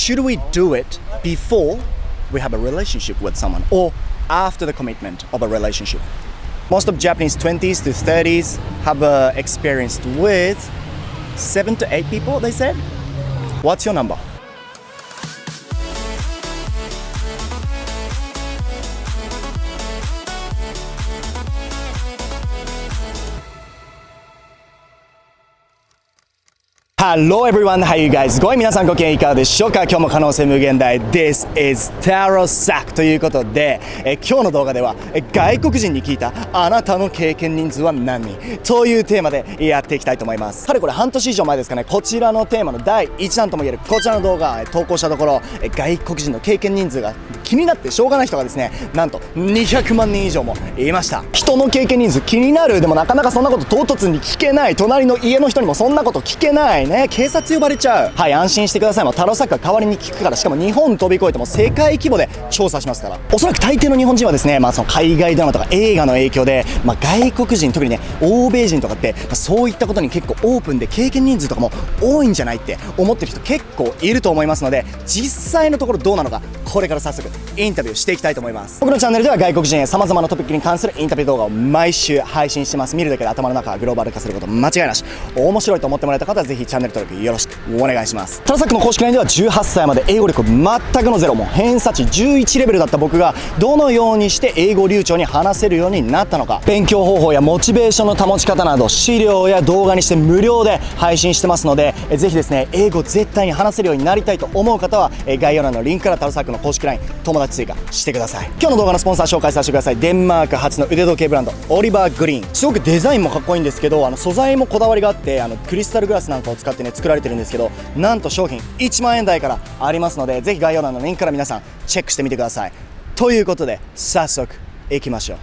Should we do it before we have a relationship with someone or after the commitment of a relationship? Most of Japanese 20s to 30s have experienced with 7 to 8 people, they said. What's your number? Hello everyone, how are you guys going? 皆さんご機嫌いかがでしょうか？今日も可能性無限大 This is タロサックということで、今日の動画では外国人に聞いたあなたの経験人数は何人というテーマでやっていきたいと思います。かれこれ半年以上前ですかね、こちらのテーマの第1弾ともいえるこちらの動画投稿したところ、外国人の経験人数が気になってしょうがない人がですね、なんと200万人以上もいました。人の経験人数気になる、でもなかなかそんなこと唐突に聞けない、隣の家の人にもそんなこと聞けないね、警察呼ばれちゃう。はい、安心してください。もうタロサックが代わりに聞くから、しかも日本飛び越えても世界規模で調査しますから。おそらく大抵の日本人はですね、その海外ドラマとか映画の影響で、外国人、特にね欧米人とかって、そういったことに結構オープンで経験人数とかも多いんじゃないって思ってる人結構いると思いますので、実際のところどうなのかこれから早速インタビューしていきたいと思います。僕のチャンネルでは外国人へ様々なトピックに関するインタビュー動画を毎週配信してます。見るだけで頭の中がグローバル化すること間違いなし。面白いと思ってもらえた方はぜひチャンネル登録よろしくお願いします。タロサックの公式 LINE では18歳まで英語力全くのゼロ、も偏差値11レベルだった僕がどのようにして英語流暢に話せるようになったのか、勉強方法やモチベーションの保ち方など資料や動画にして無料で配信してますので、ぜひですね英語絶対に話せるようになりたいと思う方は概要欄のリンクからタロサックの公式 LINE 友達追加してください。今日の動画のスポンサー紹介させてください。デンマーク発の腕時計ブランドオリバーグリーン、すごくデザインもかっこいいんですけど、素材もこだわりがあって、クリスタルグラスなんかを使ってね作られてるんですけど、なんと商品1万円台からありますので、ぜひ概要欄のリンクから皆さんチェックしてみてください。ということで早速いきましょう。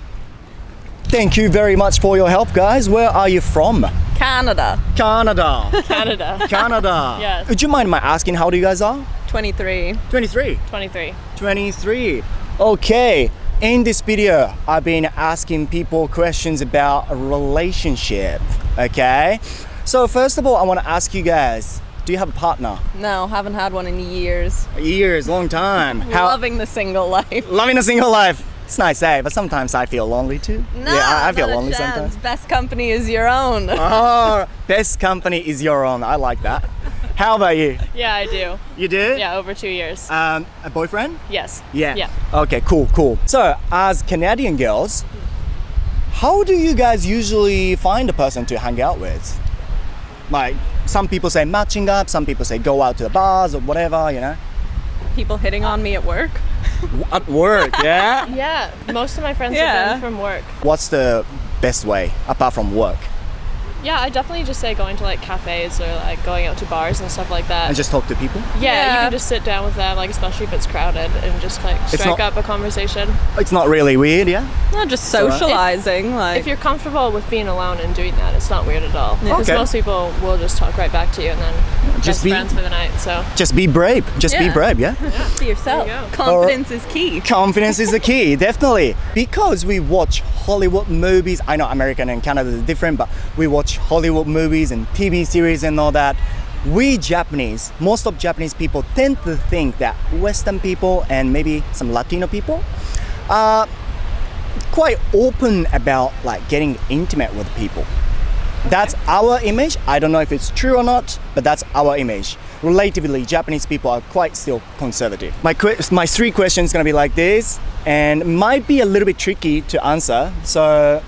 Thank you very much for your help, guys. Where are you from? Canada. Canada. Canada. Canada. Yes. Would you mind my asking how old you guys are? 23. 23. 23. 23. Okay. In this video, I've been asking people questions about a relationship. Okay. So first of all, I want to ask you guys, do you have a partner? No, haven't had one in years. Years, long time. Loving the single life. Loving a single life. It's nice, eh? But sometimes I feel lonely too. No, yeah, I feel not a lonely chance. sometimes. Best company is your own. Oh, best company is your own. I like that. How about you? Yeah, I do. You do? Yeah, over 2 years. A boyfriend? Yes. Yeah. Yeah. Okay, cool. So, as Canadian girls, how do you guys usually find a person to hang out with? Like, some people say matching up, some people say go out to the bars or whatever, you know? People hitting on me at work. At work, yeah? Yeah, most of my friends Yeah. have been from work. What's the best way apart from work? Yeah, I definitely just say going to like cafes or like going out to bars and stuff like that. And just talk to people? Yeah, you Yeah. can just sit down with them, like especially if it's crowded, and just like strike not- up a conversation. It's not really weird, yeah? Not just alright. socializing. Like If you're comfortable with being alone and doing that, it's not weird at all. Yeah. Because Okay. most people will just talk right back to you and then Just best be- friends for the night. So Just be brave. Just be Yeah. brave, yeah? be yourself. There you go. Confidence is key. Confidence is the key, definitely. Because we watch Hollywood movies. I know American and Canada is different, but we watch Hollywood movies and TV series and all that. We Japanese, most of Japanese people tend to think that Western people and maybe some Latino people are quite open about like getting intimate with people. That's our image. I don't know if it's true or not, but that's our image. Relatively, Japanese people are quite still conservative. My 3 questions gonna be like this, and might be a little bit tricky to answer, so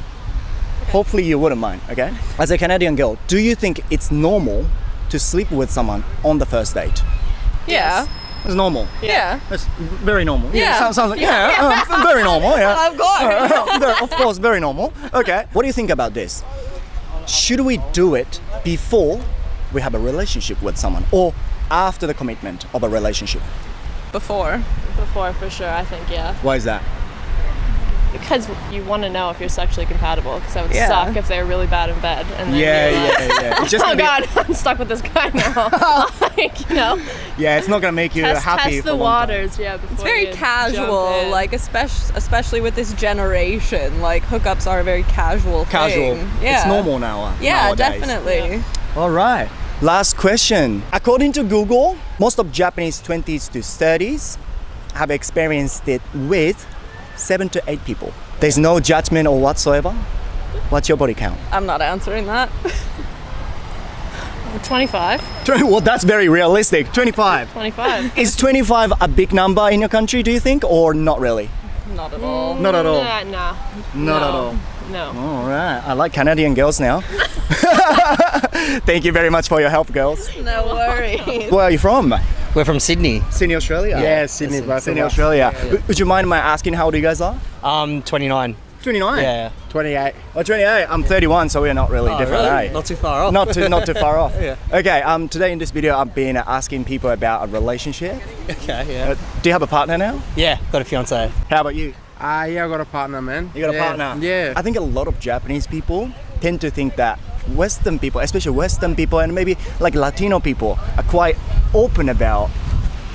hopefully you wouldn't mind, okay? As a Canadian girl, do you think it's normal to sleep with someone on the first date? Yeah. It's normal. Yeah. It's very normal. Yeah. Sounds like, very normal, yeah. Of course. Of course, very normal. Okay. What do you think about this? Should we do it before we have a relationship with someone or after the commitment of a relationship? Before. before for sure, I think, yeah. Why is that? Because you want to know if you're sexually compatible, because that would Yeah. suck if they're really bad in bed. And then Yeah. It's just gonna oh be- God, I'm stuck with this guy now. Like, you know, Yeah, it's not gonna make you happy test for the a long time. waters, yeah. Before It's very you casual, jump in. like especially with this generation. Like hookups are a very casual Casual. thing. Yeah. It's normal now. Yeah, nowadays. definitely. All right. Last question. According to Google, most of Japanese 20s to 30s have experienced it with 7 to 8 people. There's no judgment or whatsoever. What's your body count? I'm not answering that. 25. Well, that's very realistic. 25. 25. Is 25 a big number in your country, do you think, or not really? Not at all. Not at all. Nah. Not No. at all. No. All right. I like Canadian girls now. Thank you very much for your help, girls. No worries. Where are you from? We're from Sydney. Sydney, Australia? Yeah, Sydney, both Sydney, of us. Australia. Would you mind my asking how old you guys are? 29. 29? Yeah. 28. Oh, 28. I'm 31, so we're not really different, eh? Not too far off. Not too far off. Yeah. Okay, today in this video, I've been asking people about a relationship. Okay, yeah. Do you have a partner now? Yeah, got a fiance. How about you? Yeah, I got a partner, man. You got a partner? Yeah. I think a lot of Japanese people tend to think that Western people, especially Western people and maybe like Latino people, are quite open about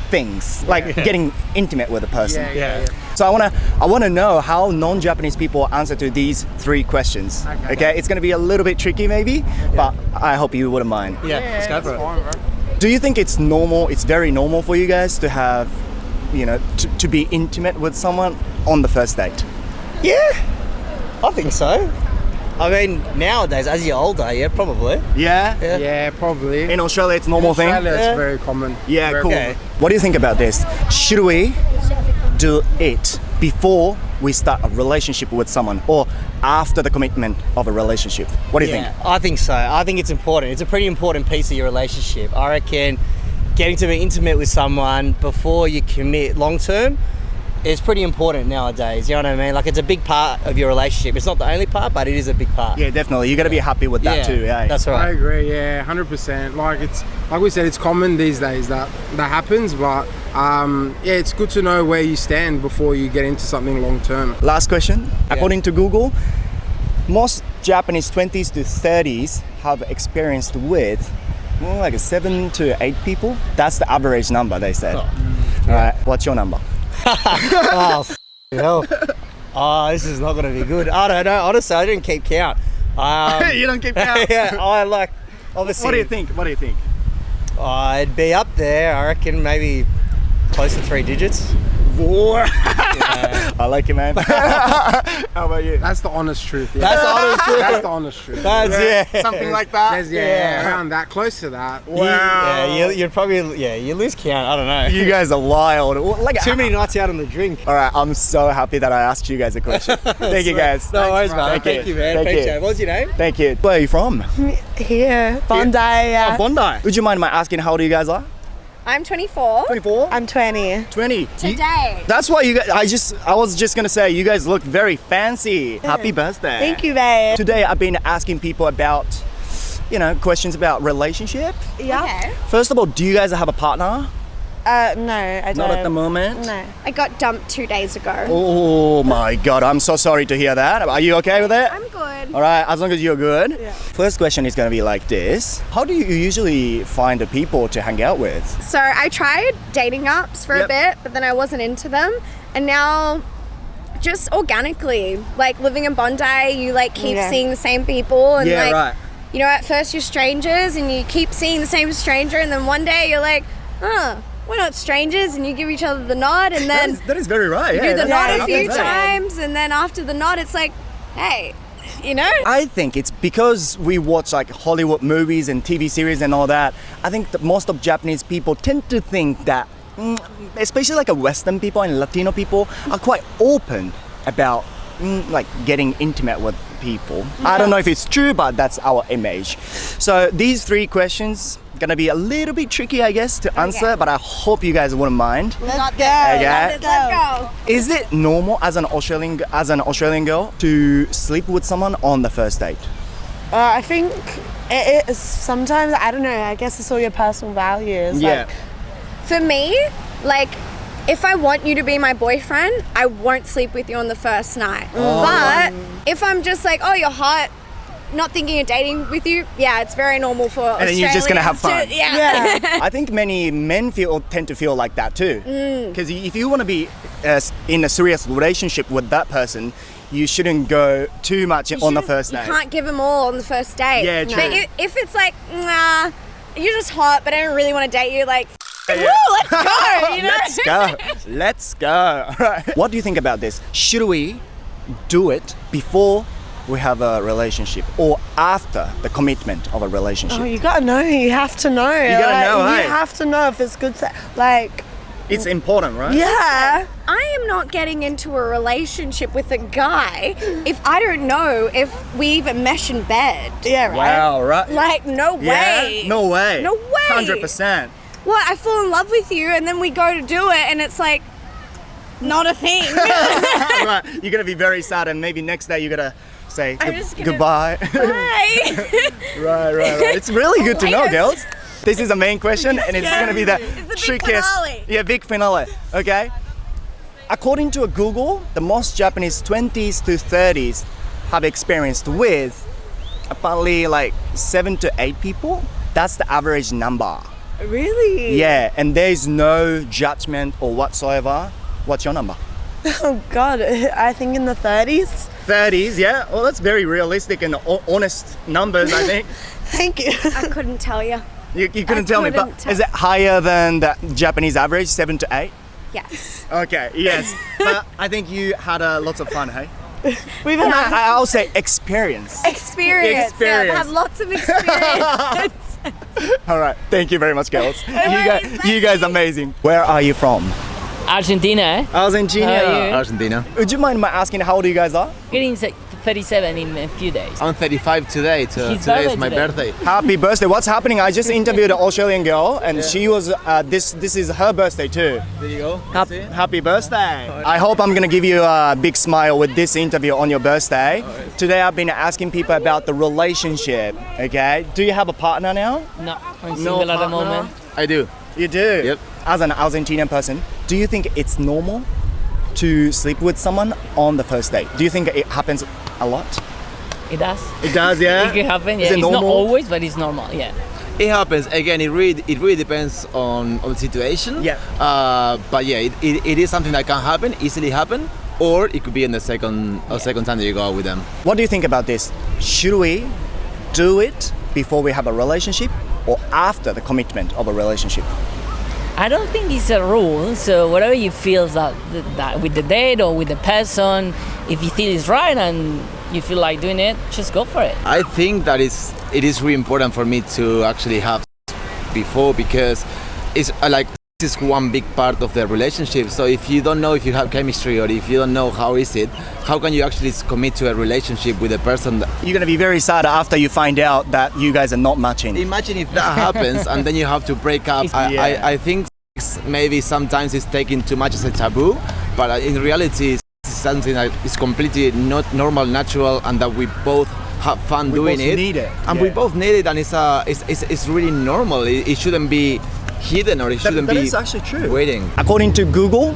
things, like getting intimate with a person. Yeah. So I wanna know how non-Japanese people answer to these 3 questions. Okay, it's gonna be a little bit tricky maybe, but I hope you wouldn't mind. Yeah, let's go for it. Fine, bro. Do you think it's normal, it's very normal for you guys to have, you know, to be intimate with someone on the first date? Yeah, I think so. I mean, nowadays, as you're older, yeah, probably. Yeah? Yeah, probably. In Australia, it's a normal thing? Australia, Yeah. it's very common. Yeah, Very cool. Okay. What do you think about this? Should we do it before we start a relationship with someone or after the commitment of a relationship? What do you think? I think so. I think it's important. It's a pretty important piece of your relationship. I reckon getting to be intimate with someone before you commit long term is pretty important nowadays. You know what I mean? Like, it's a big part of your relationship. It's not the only part, but it is a big part. Yeah, definitely. You got to be happy with that too. Yeah. That's I right. agree, yeah, 100%. Like we said, it's common these days that happens, but yeah, it's good to know where you stand before you get into something long term. Last question. According to Google, most Japanese 20s to 30s have experienced with like 7 to 8 people. That's the average number, they said. All right. What's your number? Oh, hell. Oh, this is not going to be good. I don't know. Honestly, I didn't keep count. You don't keep count. Yeah, I like, obviously. What do you think? What do you think? I'd be up there. I reckon maybe close to 3 digits. I like it, man. How about you? That's the honest truth. Yeah. That's the honest truth. That's the honest truth. That's, yeah. Something like that. There's, yeah, around that, close to that. Wow. Yeah, you'd probably, you lose count. I don't know. You guys are wild. Like Too many nights out on the drink. All right, I'm so happy that I asked you guys a question. Thank you, guys. No worries, man. Thank you. Thank you, man. Thank Appreciate you. it. What's your name? Thank you. Where are you from? Here, Bondi, yeah. Bondi. Would you mind my asking how old you guys are? I'm 24. 24? I'm 20. 20. Today. That's why you guys, I was just gonna say, you guys look very fancy. Happy birthday. Thank you, babe. Today I've been asking people about, you know, questions about relationship. Yeah. Okay. First of all, do you guys have a partner? No, I don't. Not at the moment? No. I got dumped 2 days ago. Oh my god, I'm so sorry to hear that. Are you okay with it? I'm good. All right, as long as you're good. Yeah. First question is going to be like this. How do you usually find the people to hang out with? So I tried dating apps for Yep. a bit, but then I wasn't into them. And now just organically, like living in Bondi, you like keep Yeah. seeing the same people and Yeah, like right. you know, at first you're strangers and you keep seeing the same stranger and then one day you're like, we're not strangers, and you give each other the nod and then That is very right. you Yeah, do the that's- nod a few that's right. times and then after the nod it's like, hey, you know? I think it's because we watch like Hollywood movies and TV series and all that. I think that most of Japanese people tend to think that, especially like a Western people and Latino people, are quite open about like getting intimate with people. I don't know if it's true, but that's our image. So these 3 questions gonna be a little bit tricky, I guess, to answer, but I hope you guys wouldn't mind. Let's go. Okay. Let's go. Is it normal as an Australian girl to sleep with someone on the first date? I think it is sometimes, I don't know, I guess it's all your personal values. Like, For me, like, if I want you to be my boyfriend, I won't sleep with you on the first night. But if I'm just like, oh, you're hot, not thinking of dating with you, yeah, it's very normal for And then you're just gonna have Australians fun. yeah. I think many men tend to feel like that too. Because if you want to be in a serious relationship with that person, you shouldn't go too much on the first You date. can't give them all on the first date. Yeah, true. But if it's like, nah, you're just hot, but I don't really want to date you. Like, woo, let's go. You know? Let's go. All right. What do you think about this? Should we do it before we have a relationship or after the commitment of a relationship? Oh, you gotta know. You have to know. You gotta know, hey? You have to know if it's good. Like, It's important, right? yeah. I am not getting into a relationship with a guy if I don't know if we even mesh in bed. Yeah, right. Wow, right? Like, no way. Yeah? No way. No way. 100%. What? I fall in love with you and then we go to do it and it's like, not a thing. Right. You're gonna be very sad, and maybe next day you're gonna say I'm just gonna- goodbye. Bye. Right. It's really good to know, Latest. girls. This is the main question, and it's gonna be the It's the big trickiest. finale. Yeah, big finale. Okay. According to a Google, the most Japanese 20s to 30s have experienced with apparently like 7 to 8 people. That's the average number. Really? Yeah, and there is no judgment or whatsoever. What's your number? Oh God, I think in the 30s. 30s, yeah. Well, that's very realistic and honest numbers, I think. Thank you. I couldn't tell you. You couldn't tell me, but couldn't tell. is it higher than the Japanese average, 7 to 8? Yes. Okay, yes. But I think you had lots of fun, hey? We've And had. I'll say experience. Experience. Yeah, Experience. I have lots of experience. All right, thank you very much, girls. worries, You guys amazing. Where are you from? Argentina, eh? Argentina. How are you? Argentina. Would you mind my asking how old you guys are? Getting 37 in a few days. I'm 35 today. His Today is birthday my today. birthday. Happy birthday. What's happening? I just interviewed an Australian girl, and she was, this is her birthday too. There you go. Happy birthday. I hope I'm gonna give you a big smile with this interview on your birthday. Today I've been asking people about the relationship, okay? Do you have a partner now? No, I'm single at the partner? moment. I do. You do? Yep. As an Argentinian person, do you think it's normal to sleep with someone on the first date? Do you think it happens a lot? It does. It does, yeah? It can happen. Yeah, Is it it's not normal? always, but it's normal. Yeah. It happens. Again, it really depends on the situation. Yeah. But yeah, it is something that can happen, easily happen, or it could be in the second time that you go out with them. What do you think about this? Should we do it before we have a relationship or after the commitment of a relationship? I don't think it's a rule. So whatever you feel that with the date or with the person, if you feel it's right and you feel like doing it, just go for it. I think that it is really important for me to actually have before, because it's like this is one big part of the relationship. So if you don't know if you have chemistry, or if you don't know how is it, how can you actually commit to a relationship with a person that, You're gonna be very sad after you find out that you guys are not matching. imagine if that happens and then you have to break up. Yeah. I think maybe sometimes it's taken too much as a taboo, but in reality it's something that is completely not normal, natural, and that we both have fun doing both it. need it. And Yeah. we both need it, and it's really normal. It shouldn't be hidden, or it shouldn't that be is actually true. waiting. According to Google,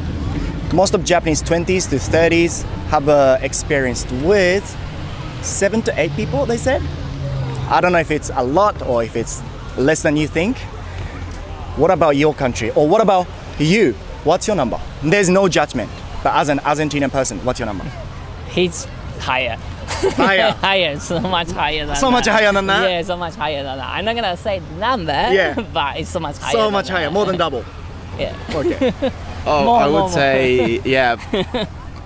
most of Japanese 20s to 30s have experienced with 7 to 8 people, they said. I don't know if it's a lot or if it's less than you think. What about your country? Or what about you? What's your number? There's no judgment. But as an Argentinian person, what's your number? It's higher. Higher. Higher, so much higher than So that. much higher than that? Yeah, so much higher than that. I'm not gonna say the number, Yeah. but it's so much higher. So than much higher, that. more than double. Yeah. Okay. Oh, More, I would more. say, yeah.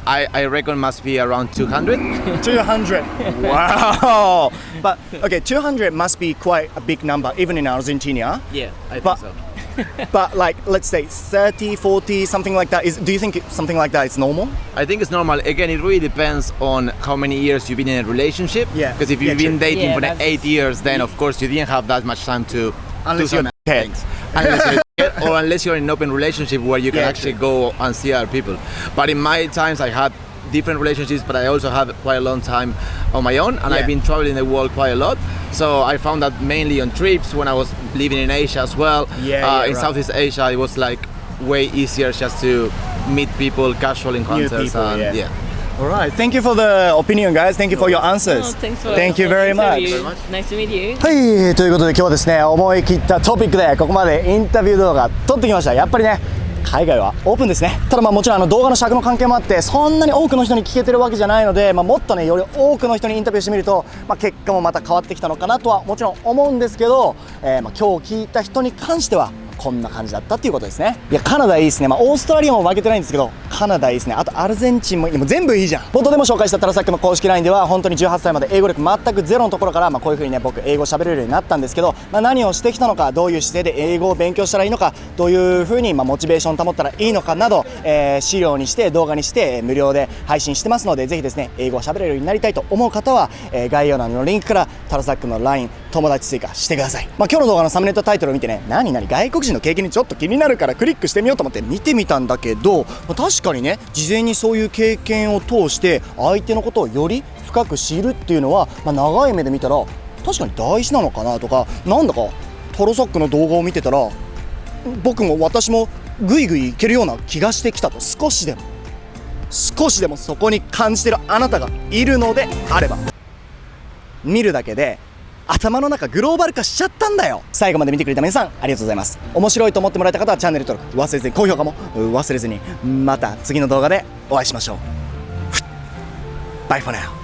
I reckon must be around 200. 200. Wow. But okay, 200 must be quite a big number, even in Argentina. Yeah, I But- think so. But like, let's say 30, 40, something like that. Do you think something like that is normal? I think it's normal. Again, it really depends on how many years you've been in a relationship. Yeah. Because if you've Yeah, been true. dating Yeah, for that's- 8 years, then of course you didn't have that much time to Unless do you're some dead. things. Unless you're dead, or unless you're in an open relationship where you can Yeah, actually go and see other people. But in my times, I had different relationships, but I also have quite a long time on my own, and Yeah. I've been traveling the world quite a lot. So I found that mainly on trips when I was living in Asia as well. Yeah, in right. Southeast Asia, it was like way easier just to meet people, casual encounters, people, and yeah. yeah. All right. Thank you for the opinion, guys. Thank you for your answers. Oh, thanks for Thank you for the very much. interview. Nice to meet you. はい、ということで今日はですね、思い切ったトピックでここまでインタビュー動画撮ってきました。やっぱりね、海外はオープンですね。ただもちろん動画の尺の関係もあってそんなに多くの人に聞けてるわけじゃないので、もっとねより多くの人にインタビューしてみると、結果もまた変わってきたのかなとはもちろん思うんですけど、今日聞いた人に関してはこんな感じだったっていうことですね。いやカナダいいですね。オーストラリアも負けてないんですけどカナダいいですね。あとアルゼンチンも全部いいじゃん。冒頭でも紹介したタロサックの公式 LINE では本当に18歳まで英語力全くゼロのところから、こういう風にね僕英語喋れるようになったんですけど、何をしてきたのか、どういう姿勢で英語を勉強したらいいのか、どういう風にモチベーション保ったらいいのかなど、資料にして動画にして無料で配信してますので、ぜひですね英語を喋れるようになりたいと思う方は、概要欄のリンクからタロサックの LINE 友達追加してください。今日の動画のサムネとタイトルを見てね、何外国人の経験にちょっと気になるからクリックしてみようと思って見てみたんだけど、確かにね事前にそういう経験を通して相手のことをより深く知るっていうのは、長い目で見たら確かに大事なのかなとか、なんだかタロサックの動画を見てたら私もグイグイいけるような気がしてきたと、少しでもそこに感じてるあなたがいるのであれば、見るだけで頭の中グローバル化しちゃったんだよ。最後まで見てくれた皆さんありがとうございます。面白いと思ってもらえた方はチャンネル登録忘れずに、高評価も忘れずに、また次の動画でお会いしましょう。バイフォーナウ。